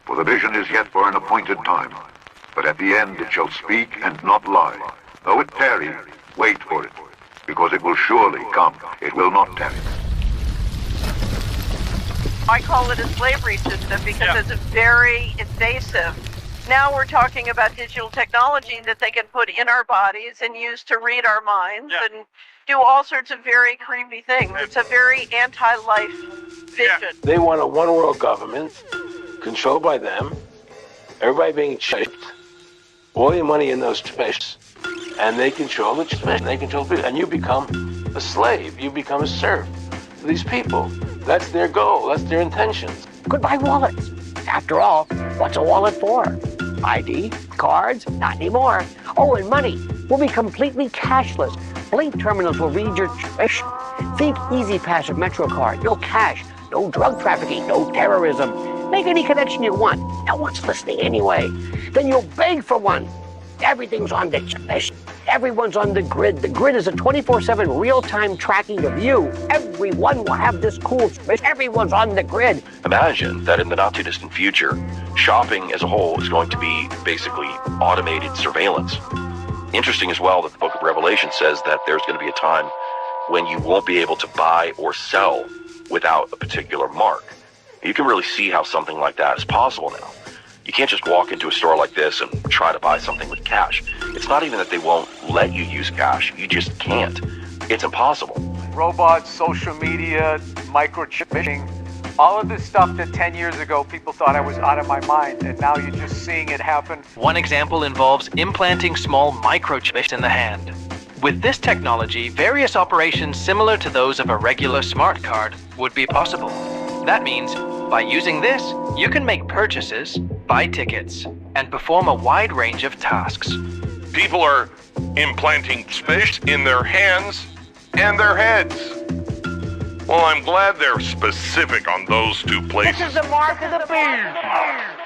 For the vision is yet for an appointed time, but at the end it shall speak and not lie. Though it tarry, wait for it, because it will surely come. It will not tarry. I call it a slavery system because it's very invasive. Now we're talking about digital technology that they can put in our bodies and use to read our minds and do all sorts of very creepy things. It's a very anti-life vision. They want a one-world government, controlled by them, everybody being chipped, all your money in those chips, and they control the chips, they control people, and you become a slave, you become a serf to these people. That's their goal, that's their intentions. Goodbye wallets. After all, what's a wallet for? ID? Cards? Not anymore. Oh, and money. We'll be completely cashless. Blink terminals will read your fish. Think Easy Pass or MetroCard. No cash, no drug trafficking, no terrorism. Make any connection you want. No one's listening anyway. Then you'll beg for one. Everything's on the fish. Everyone's on the grid. The grid is a 24/7 real-time tracking of you. Everyone will have this cool space. Everyone's on the grid. Imagine that in the not-too-distant future, shopping as a whole is going to be basically automated surveillance. Interesting as well that the book of Revelation says that there's going to be a time when you won't be able to buy or sell without a particular mark. You can really see how something like that is possible now. You can't just walk into a store like this and try to buy something with cash. It's not even that they won't let you use cash. You just can't. It's impossible. Robots, social media, microchipping, all of this stuff that 10 years ago people thought I was out of my mind, and now you're just seeing it happen. One example involves implanting small microchips in the hand. With this technology, various operations similar to those of a regular smart card would be possible. That means, by using this, you can make purchases, buy tickets, and perform a wide range of tasks. People are implanting chips in their hands and their heads. Well, I'm glad they're specific on those two places. This is the mark of the beast.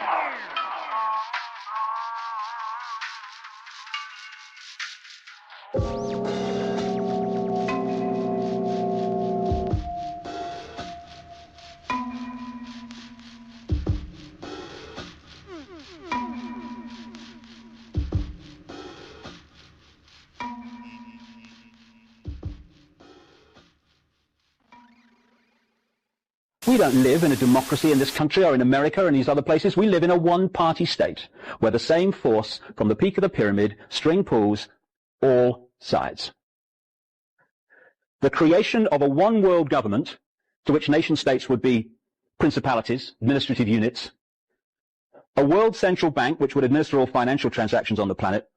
We don't live in a democracy in this country or in America or in these other places. We live in a one-party state where the same force from the peak of the pyramid string pulls all sides. The creation of a one-world government to which nation-states would be principalities, administrative units, a world central bank which would administer all financial transactions on the planet,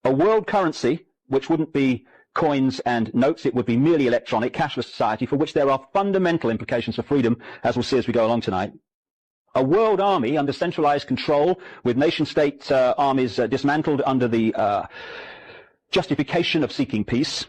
a world currency which wouldn't be coins and notes, it would be merely electronic, cashless society for which there are fundamental implications for freedom, as we'll see as we go along tonight. A world army under centralized control with nation-state armies dismantled under the justification of seeking peace,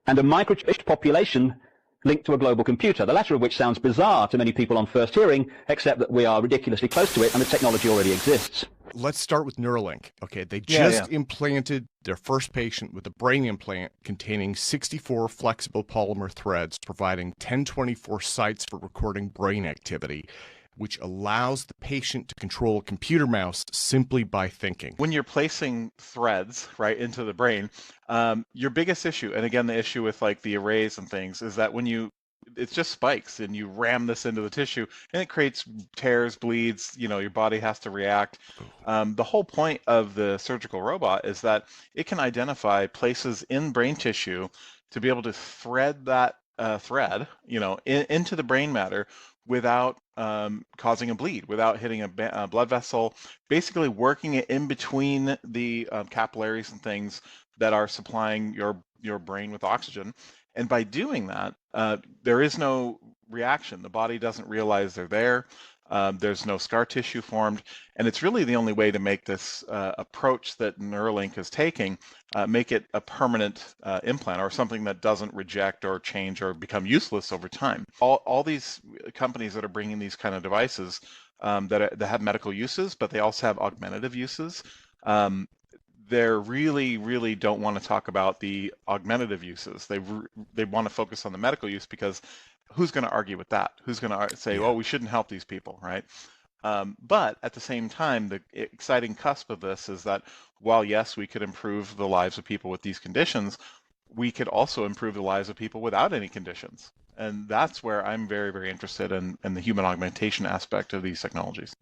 and a microchipped population linked to a global computer, the latter of which sounds bizarre to many people on first hearing, except that we are ridiculously close to it and the technology already exists. Let's start with Neuralink. Okay, they just implanted their first patient with a brain implant containing 64 flexible polymer threads, providing 1024 sites for recording brain activity, which allows the patient to control a computer mouse simply by thinking. When you're placing threads right into the brain, your biggest issue, and again the issue with like the arrays and things, is that when it's just spikes and you ram this into the tissue and it creates tears, bleeds, your body has to react. The whole point of the surgical robot is that it can identify places in brain tissue to be able to thread that thread, into the brain matter without causing a bleed, without hitting a blood vessel, basically working it in between the capillaries and things that are supplying your brain with oxygen. And by doing that, there is no reaction. The body doesn't realize they're there. There's no scar tissue formed. And it's really the only way to make this approach that Neuralink is taking, make it a permanent implant or something that doesn't reject or change or become useless over time. All these companies that are bringing these kind of devices that have medical uses, but they also have augmentative uses, they really don't want to talk about the augmentative uses. They want to focus on the medical use because who's going to argue with that? Who's going to say, oh, we shouldn't help these people, right? But at the same time, the exciting cusp of this is that while, yes, we could improve the lives of people with these conditions, we could also improve the lives of people without any conditions. And that's where I'm very, very interested in the human augmentation aspect of these technologies.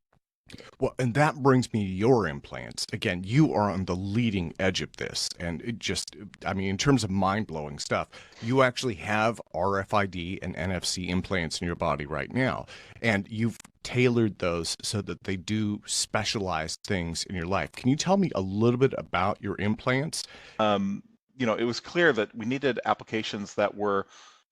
Well, and that brings me to your implants. Again, you are on the leading edge of this. And it just, I mean, in terms of mind-blowing stuff, you actually have RFID and NFC implants in your body right now. And you've tailored those so that they do specialized things in your life. Can you tell me a little bit about your implants? You know, it was clear that we needed applications that were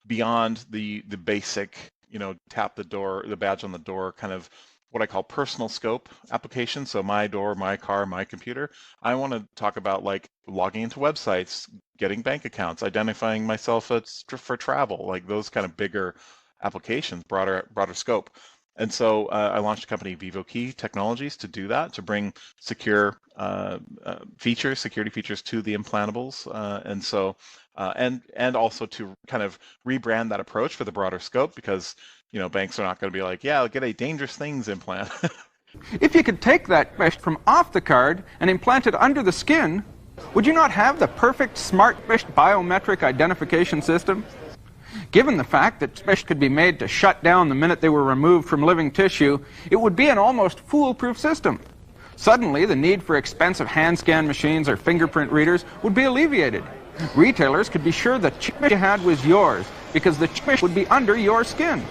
beyond the basic, you know, tap the door, the badge on the door, kind of what I call personal scope applications. So my door, my car, my computer. I want to talk about like logging into websites, getting bank accounts, identifying myself for travel, like those kind of bigger applications, broader scope. And so I launched a company, VivoKey Technologies, to do that, to bring secure security features to the implantables, and also to kind of rebrand that approach for the broader scope, because you know banks are not going to be like, yeah, I'll get a dangerous things implant. If you could take that mesh from off the card and implant it under the skin, would you not have the perfect smart mesh biometric identification system? Given the fact that mesh could be made to shut down the minute they were removed from living tissue, it would be an almost foolproof system. Suddenly, the need for expensive hand scan machines or fingerprint readers would be alleviated. Retailers could be sure the chip you had was yours, because the chip would be under your skin.